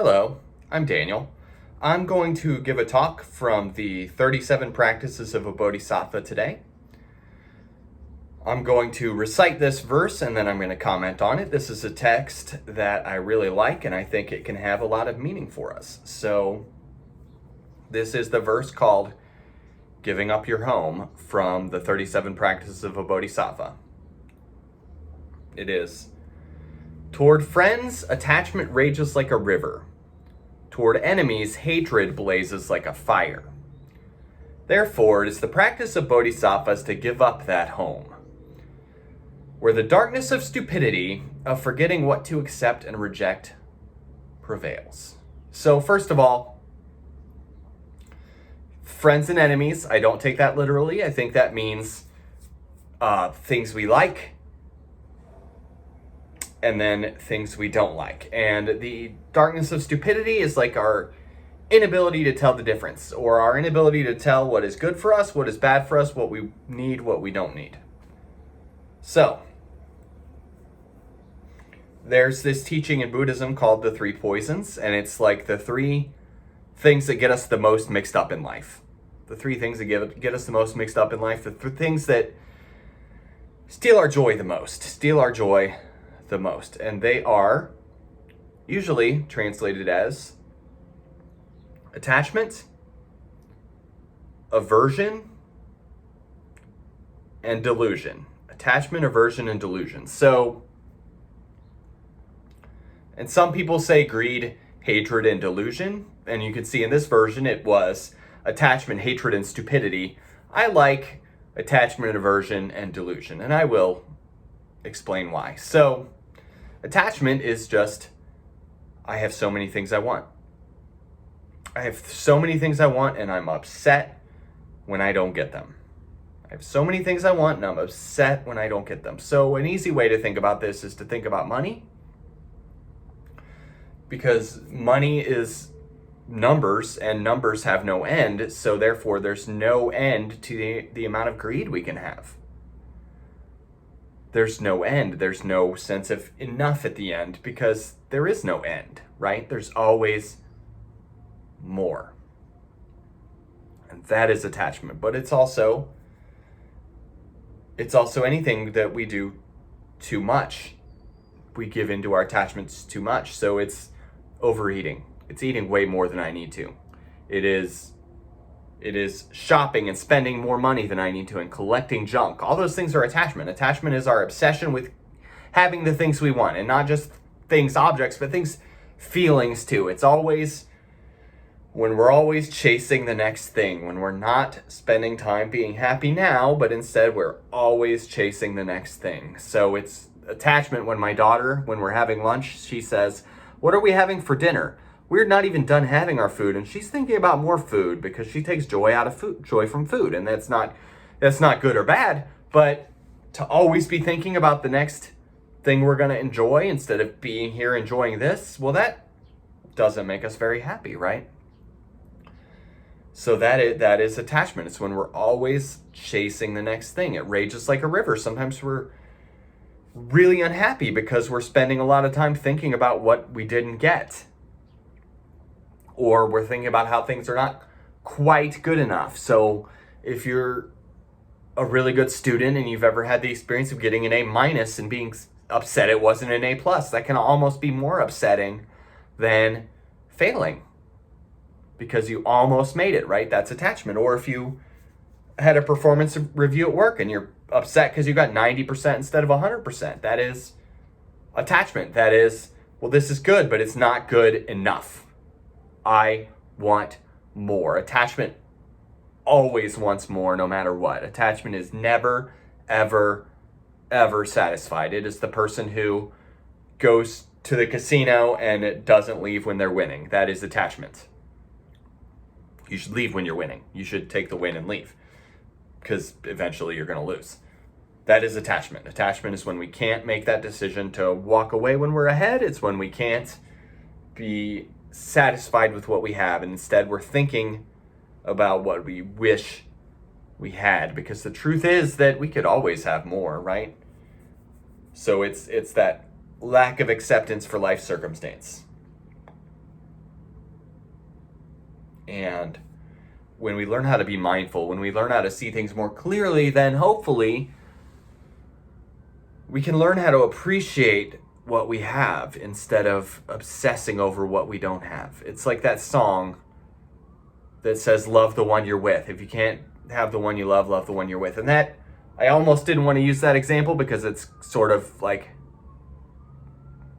Hello, I'm Daniel. I'm going to give a talk from the 37 Practices of a Bodhisattva today. I'm going to recite this verse and then I'm going to comment on it. This is a text that I really like and I think it can have a lot of meaning for us. So this is the verse called Giving Up Your Home from the 37 Practices of a Bodhisattva. It is, toward friends, attachment rages like a river. Toward enemies, hatred blazes like a fire. Therefore, it is the practice of bodhisattvas to give up that home, where the darkness of stupidity, of forgetting what to accept and reject, prevails. So first of all, friends and enemies, I don't take that literally. I think that means things we like, and then things we don't like. And the darkness of stupidity is like our inability to tell the difference, or our inability to tell what is good for us, what is bad for us, what we need, what we don't need. So, there's this teaching in Buddhism called the three poisons, and it's like the three things that get us the most mixed up in life. The three things that get us the most mixed up in life, the things that steal our joy the most. And they are usually translated as attachment, aversion, and delusion. Attachment, aversion, and delusion. So, and some people say greed, hatred, and delusion. And you can see in this version it was attachment, hatred, and stupidity. I like attachment, aversion, and delusion. And I will explain why. So, attachment is just, I have so many things I want. I have so many things I want and I'm upset when I don't get them. I have so many things I want and I'm upset when I don't get them. So an easy way to think about this is to think about money, because money is numbers and numbers have no end. So therefore there's no end to the amount of greed we can have. There's no end. There's no sense of enough at the end because there is no end, right? There's always more. And that is attachment. But it's also anything that we do too much. We give into our attachments too much. So it's overeating. It's eating way more than I need to. It is shopping and spending more money than I need to and collecting junk. All those things are attachment. Attachment is our obsession with having the things we want, and not just things, objects, but things, feelings too. It's always when we're always chasing the next thing, when we're not spending time being happy now, but instead we're always chasing the next thing. So it's attachment when my daughter, when we're having lunch, she says, "What are we having for dinner?" We're not even done having our food, and she's thinking about more food because she takes joy from food, and that's not good or bad, but to always be thinking about the next thing we're going to enjoy instead of being here enjoying this, well, that doesn't make us very happy, right? So that is attachment. It's when we're always chasing the next thing. It rages like a river. Sometimes we're really unhappy because we're spending a lot of time thinking about what we didn't get. Or we're thinking about how things are not quite good enough. So if you're a really good student and you've ever had the experience of getting an A- and being upset it wasn't an A+, that can almost be more upsetting than failing because you almost made it, right? That's attachment. Or if you had a performance review at work and you're upset because you got 90% instead of 100%, that is attachment. That is, well, this is good, but it's not good enough. I want more. Attachment always wants more no matter what. Attachment is never, ever, ever satisfied. It is the person who goes to the casino and doesn't leave when they're winning. That is attachment. You should leave when you're winning. You should take the win and leave because eventually you're going to lose. That is attachment. Attachment is when we can't make that decision to walk away when we're ahead. It's when we can't be satisfied with what we have, and instead we're thinking about what we wish we had, because the truth is that we could always have more, right? So it's that lack of acceptance for life circumstance. And when we learn how to be mindful, when we learn how to see things more clearly, then hopefully we can learn how to appreciate what we have instead of obsessing over what we don't have. It's like that song that says, love the one you're with. If you can't have the one you love the one you're with. And that, I almost didn't want to use that example because it's sort of like,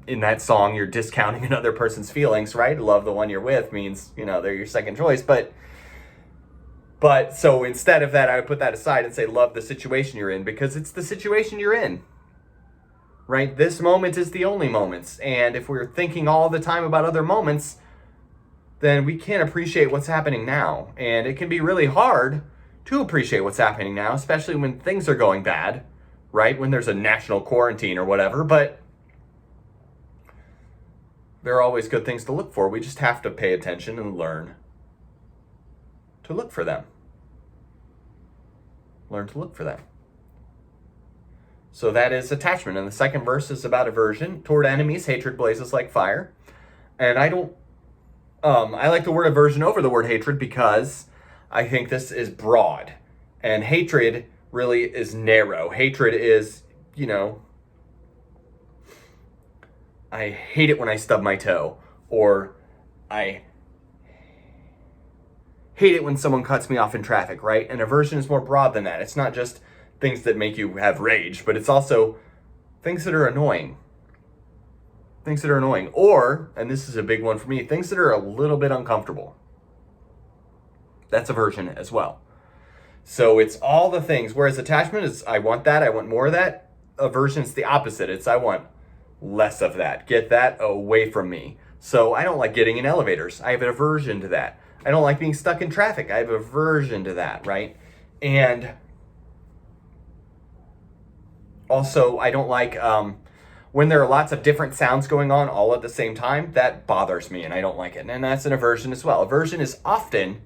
in that song, you're discounting another person's feelings, right? Love the one you're with means, they're your second choice. But so instead of that, I would put that aside and say, love the situation you're in, because it's the situation you're in, right? This moment is the only moments. And if we're thinking all the time about other moments, then we can't appreciate what's happening now. And it can be really hard to appreciate what's happening now, especially when things are going bad, right? When there's a national quarantine or whatever. But there are always good things to look for. We just have to pay attention and learn to look for them. Learn to look for them. So that is attachment. And the second verse is about aversion. Toward enemies, hatred blazes like fire. And I like the word aversion over the word hatred because I think this is broad. And hatred really is narrow. Hatred is, I hate it when I stub my toe, or I hate it when someone cuts me off in traffic, right? And aversion is more broad than that. It's not just things that make you have rage, but it's also things that are annoying. Things that are annoying. Or, and this is a big one for me, things that are a little bit uncomfortable. That's aversion as well. So it's all the things, whereas attachment is, I want that, I want more of that. Aversion is the opposite. It's, I want less of that. Get that away from me. So I don't like getting in elevators. I have an aversion to that. I don't like being stuck in traffic. I have an aversion to that, right? And also, I don't like when there are lots of different sounds going on all at the same time. That bothers me, and I don't like it. And that's an aversion as well. Aversion is often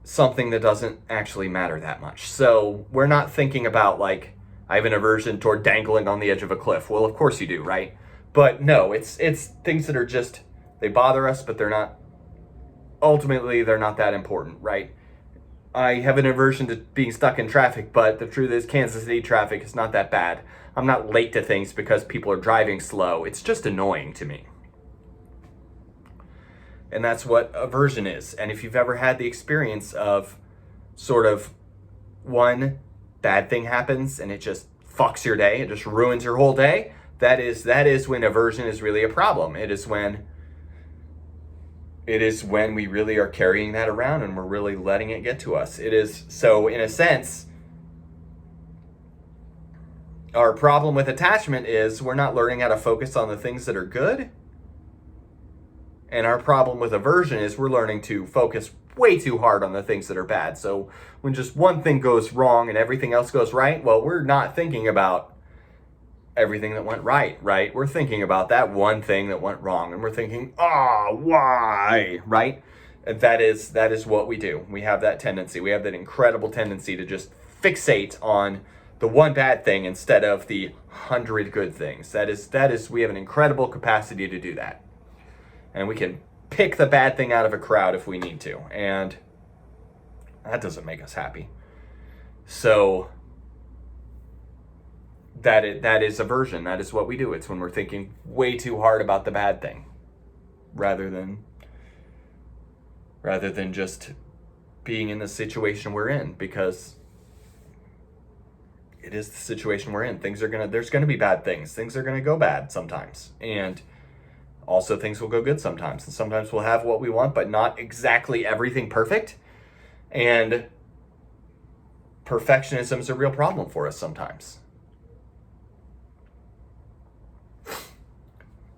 something that doesn't actually matter that much. So we're not thinking about, like, I have an aversion toward dangling on the edge of a cliff. Well, of course you do, right? But no, it's things that are just, they bother us, but they're not, ultimately, they're not that important, right? I have an aversion to being stuck in traffic, but the truth is Kansas City traffic is not that bad. I'm not late to things because people are driving slow. It's just annoying to me. And that's what aversion is. And if you've ever had the experience of sort of one bad thing happens and it just fucks your day, it just ruins your whole day, that is when aversion is really a problem. It is when we really are carrying that around and we're really letting it get to us. It is, so in a sense, our problem with attachment is we're not learning how to focus on the things that are good. And our problem with aversion is we're learning to focus way too hard on the things that are bad. So when just one thing goes wrong and everything else goes right, well, we're not thinking about everything that went right? We're thinking about that one thing that went wrong, and we're thinking, why, right? And that is what we do. We have that tendency. We have that incredible tendency to just fixate on the one bad thing instead of the 100 good things. That is, we have an incredible capacity to do that. And we can pick the bad thing out of a crowd if we need to. And that doesn't make us happy. So that is aversion. That is what we do. It's when we're thinking way too hard about the bad thing rather than just being in the situation we're in, because it is the situation we're in. There's gonna be bad things. Things are gonna go bad sometimes. And also things will go good sometimes. And sometimes we'll have what we want, but not exactly everything perfect. And perfectionism is a real problem for us sometimes.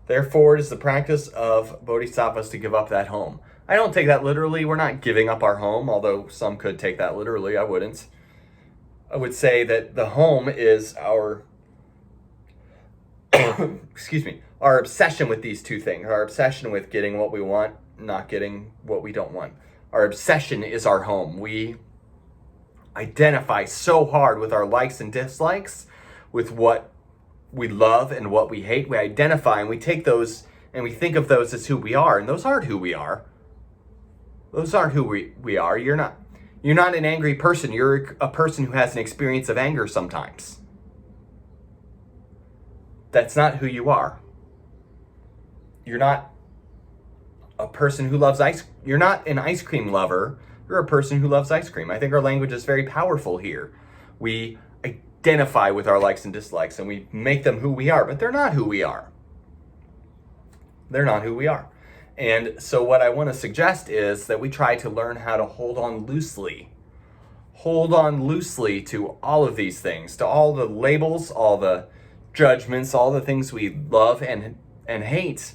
Therefore, it is the practice of bodhisattvas to give up that home. I don't take that literally. We're not giving up our home, although some could take that literally. I wouldn't. I would say that the home is our, our obsession with these two things. Our obsession with getting what we want, not getting what we don't want. Our obsession is our home. We identify so hard with our likes and dislikes, with what we love and what we hate. We identify and we take those and we think of those as who we are, and those aren't who we are. Those aren't who we are. You're not an angry person. You're a person who has an experience of anger sometimes. That's not who you are. You're not a person who loves you're not an ice cream lover. You're a person who loves ice cream. I think our language is very powerful here. We identify with our likes and dislikes and we make them who we are, but they're not who we are. They're not who we are. And so what I want to suggest is that we try to learn how to hold on loosely to all of these things, to all the labels, all the judgments, all the things we love and hate.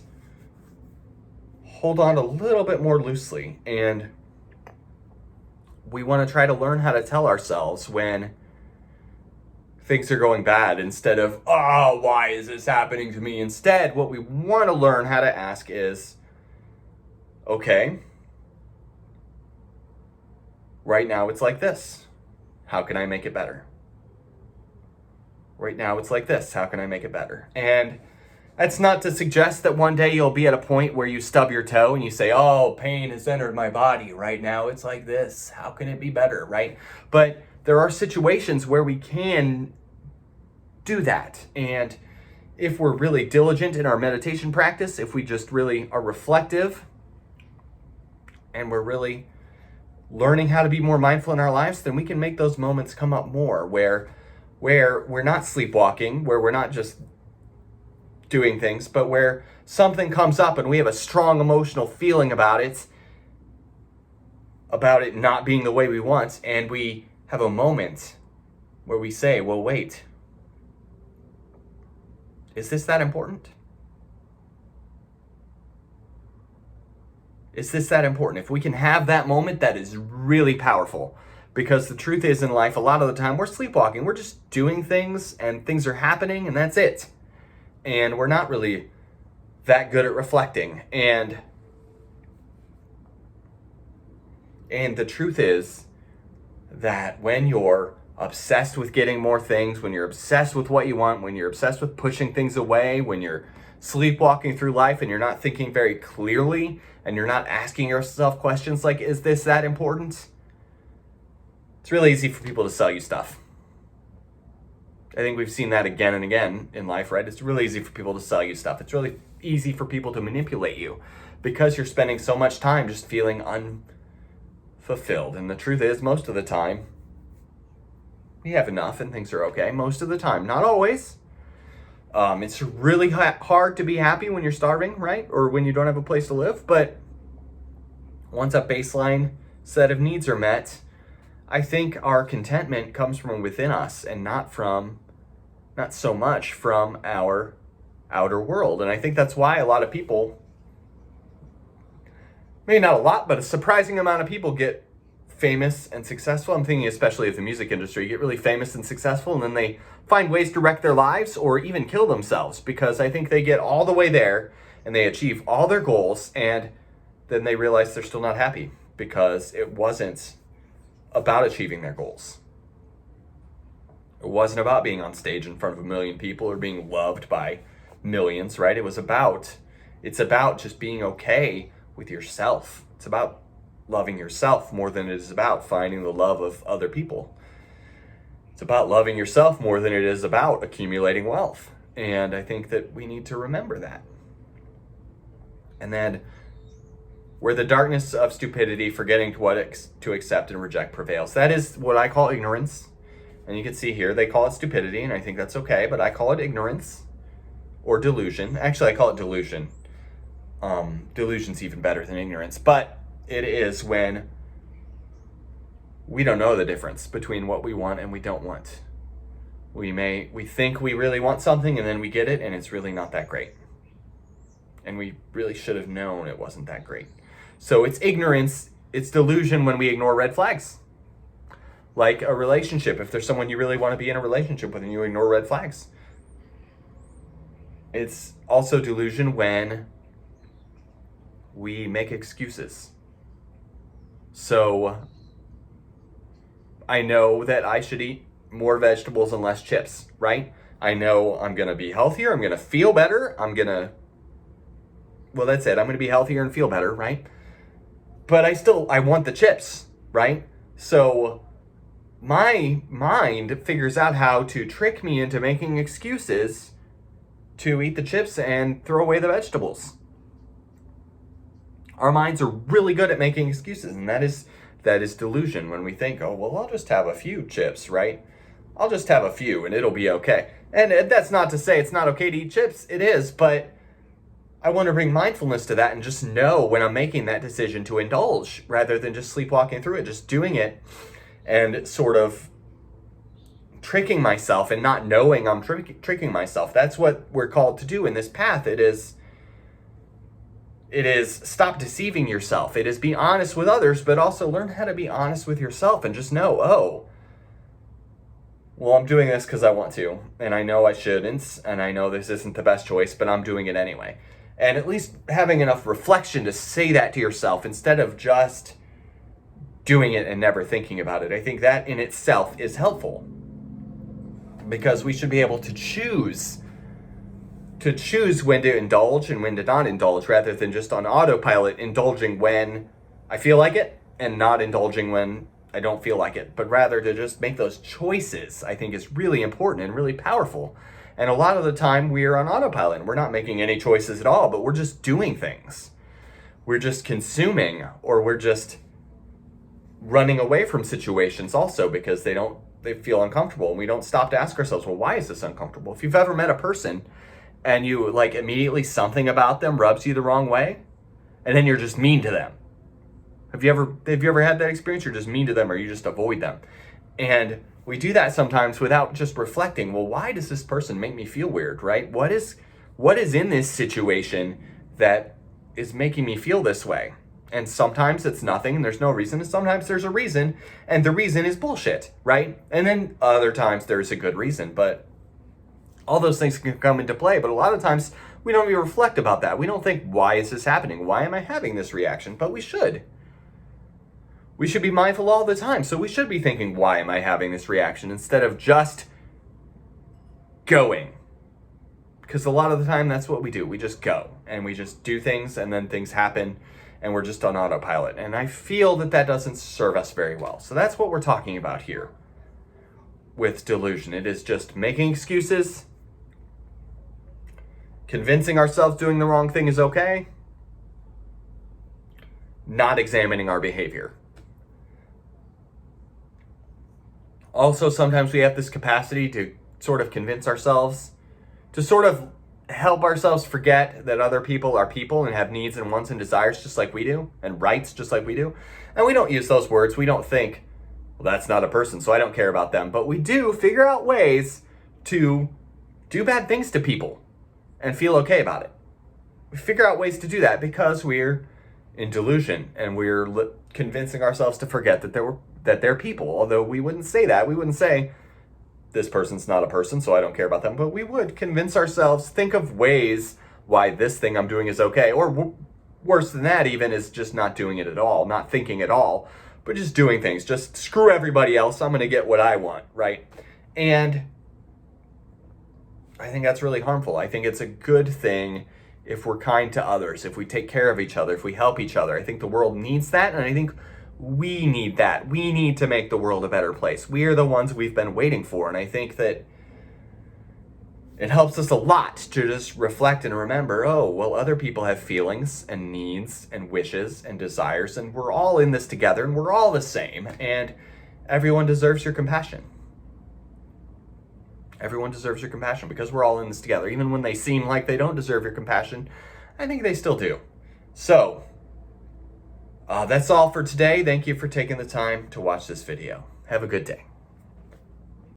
Hold on a little bit more loosely. And we want to try to learn how to tell ourselves when things are going bad instead of, oh, why is this happening to me? Instead, what we want to learn how to ask is, okay, right now it's like this. How can I make it better? Right now it's like this. How can I make it better? And that's not to suggest that one day you'll be at a point where you stub your toe and you say, oh, pain has entered my body. Right now it's like this. How can it be better, right? But there are situations where we can do that. And if we're really diligent in our meditation practice, if we just really are reflective and we're really learning how to be more mindful in our lives, then we can make those moments come up more where we're not sleepwalking, where we're not just doing things, but where something comes up and we have a strong emotional feeling about it not being the way we want, and we have a moment where we say, well, wait, is this that important? Is this that important? If we can have that moment, that is really powerful. Because the truth is, in life, a lot of the time, we're sleepwalking. We're just doing things, and things are happening, and that's it. And we're not really that good at reflecting. And the truth is that when you're obsessed with getting more things, when you're obsessed with what you want, when you're obsessed with pushing things away, when you're sleepwalking through life and you're not thinking very clearly and you're not asking yourself questions like, is this that important? It's really easy for people to sell you stuff. I think we've seen that again and again in life, right? It's really easy for people to sell you stuff. It's really easy for people to manipulate you because you're spending so much time just feeling unfulfilled. And the truth is, most of the time, we have enough and things are okay. Most of the time, not always. It's really hard to be happy when you're starving, right? Or when you don't have a place to live. But once a baseline set of needs are met, I think our contentment comes from within us and not so much from our outer world. And I think that's why a lot of people, maybe not a lot, but a surprising amount of people get famous and successful. I'm thinking especially of the music industry. You get really famous and successful and then they find ways to wreck their lives or even kill themselves, because I think they get all the way there and they achieve all their goals and then they realize they're still not happy because it wasn't about achieving their goals. It wasn't about being on stage in front of 1 million people or being loved by millions, right? It's about just being okay with yourself. It's about loving yourself more than it is about finding the love of other people. It's about loving yourself more than it is about accumulating wealth. And I think that we need to remember that. And then where the darkness of stupidity, forgetting to accept and reject prevails. That is what I call ignorance. And you can see here, they call it stupidity, and I think that's okay, but I call it ignorance or delusion. Actually, I call it delusion. Delusion's even better than ignorance, but it is when we don't know the difference between what we want and we don't want. We think we really want something and then we get it and it's really not that great. And we really should have known it wasn't that great. So it's ignorance, it's delusion when we ignore red flags. Like a relationship, if there's someone you really want to be in a relationship with and you ignore red flags. It's also delusion when we make excuses. So I know that I should eat more vegetables and less chips, right? I know I'm going to be healthier. I'm going to feel better. Well, that's it. I'm going to be healthier and feel better, right? but I want the chips, right? So my mind figures out how to trick me into making excuses to eat the chips and throw away the vegetables. Our minds are really good at making excuses, and that is delusion. When we think, oh, well, I'll just have a few chips, right? I'll just have a few and it'll be okay. And that's not to say it's not okay to eat chips. It is, but I want to bring mindfulness to that and just know when I'm making that decision to indulge rather than just sleepwalking through it, just doing it and sort of tricking myself and not knowing I'm tricking myself. That's what we're called to do in this path. It is stop deceiving yourself. It is be honest with others, but also learn how to be honest with yourself and just know, oh, well, I'm doing this because I want to, and I know I shouldn't, and I know this isn't the best choice, but I'm doing it anyway. And at least having enough reflection to say that to yourself instead of just doing it and never thinking about it. I think that in itself is helpful because we should be able to choose when to indulge and when to not indulge rather than just on autopilot indulging when I feel like it and not indulging when I don't feel like it, but rather to just make those choices, I think is really important and really powerful. And a lot of the time we're on autopilot and we're not making any choices at all, but we're just doing things. We're just consuming, or we're just running away from situations also because they feel uncomfortable, and we don't stop to ask ourselves, well, why is this uncomfortable? If you've ever met a person and you like immediately something about them rubs you the wrong way, and then you're just mean to them. Have you ever had that experience? You're just mean to them or you just avoid them. And we do that sometimes without just reflecting, well, why does this person make me feel weird, right? What is in this situation that is making me feel this way? And sometimes it's nothing and there's no reason, and sometimes there's a reason, and the reason is bullshit, right? And then other times there's a good reason, but all those things can come into play. But a lot of times we don't even reflect about that. We don't think, why is this happening? Why am I having this reaction? But we should. We should be mindful all the time. So we should be thinking, why am I having this reaction? Instead of just going. Because a lot of the time that's what we do. We just go and we just do things, and then things happen and we're just on autopilot. And I feel that doesn't serve us very well. So that's what we're talking about here with delusion. It is just making excuses, convincing ourselves doing the wrong thing is okay, not examining our behavior. Also, sometimes we have this capacity to sort of convince ourselves, to sort of help ourselves forget that other people are people and have needs and wants and desires just like we do, and rights just like we do. And we don't use those words. We don't think, well, that's not a person, so I don't care about them. But we do figure out ways to do bad things to people and feel okay about it. We figure out ways to do that because we're in delusion and we're convincing ourselves to forget that they're people. Although we wouldn't say that. We wouldn't say, this person's not a person, so I don't care about them. But we would convince ourselves, think of ways why this thing I'm doing is okay. Or worse than that even is just not doing it at all, not thinking at all, but just doing things. Just screw everybody else. I'm going to get what I want, right? And I think that's really harmful. I think it's a good thing if we're kind to others, if we take care of each other, if we help each other. I think the world needs that, and I think we need that. We need to make the world a better place. We are the ones we've been waiting for, and I think that it helps us a lot to just reflect and remember, oh, well, other people have feelings and needs and wishes and desires, and we're all in this together, and we're all the same, and everyone deserves your compassion. Everyone deserves your compassion because we're all in this together. Even when they seem like they don't deserve your compassion, I think they still do. So, that's all for today. Thank you for taking the time to watch this video. Have a good day.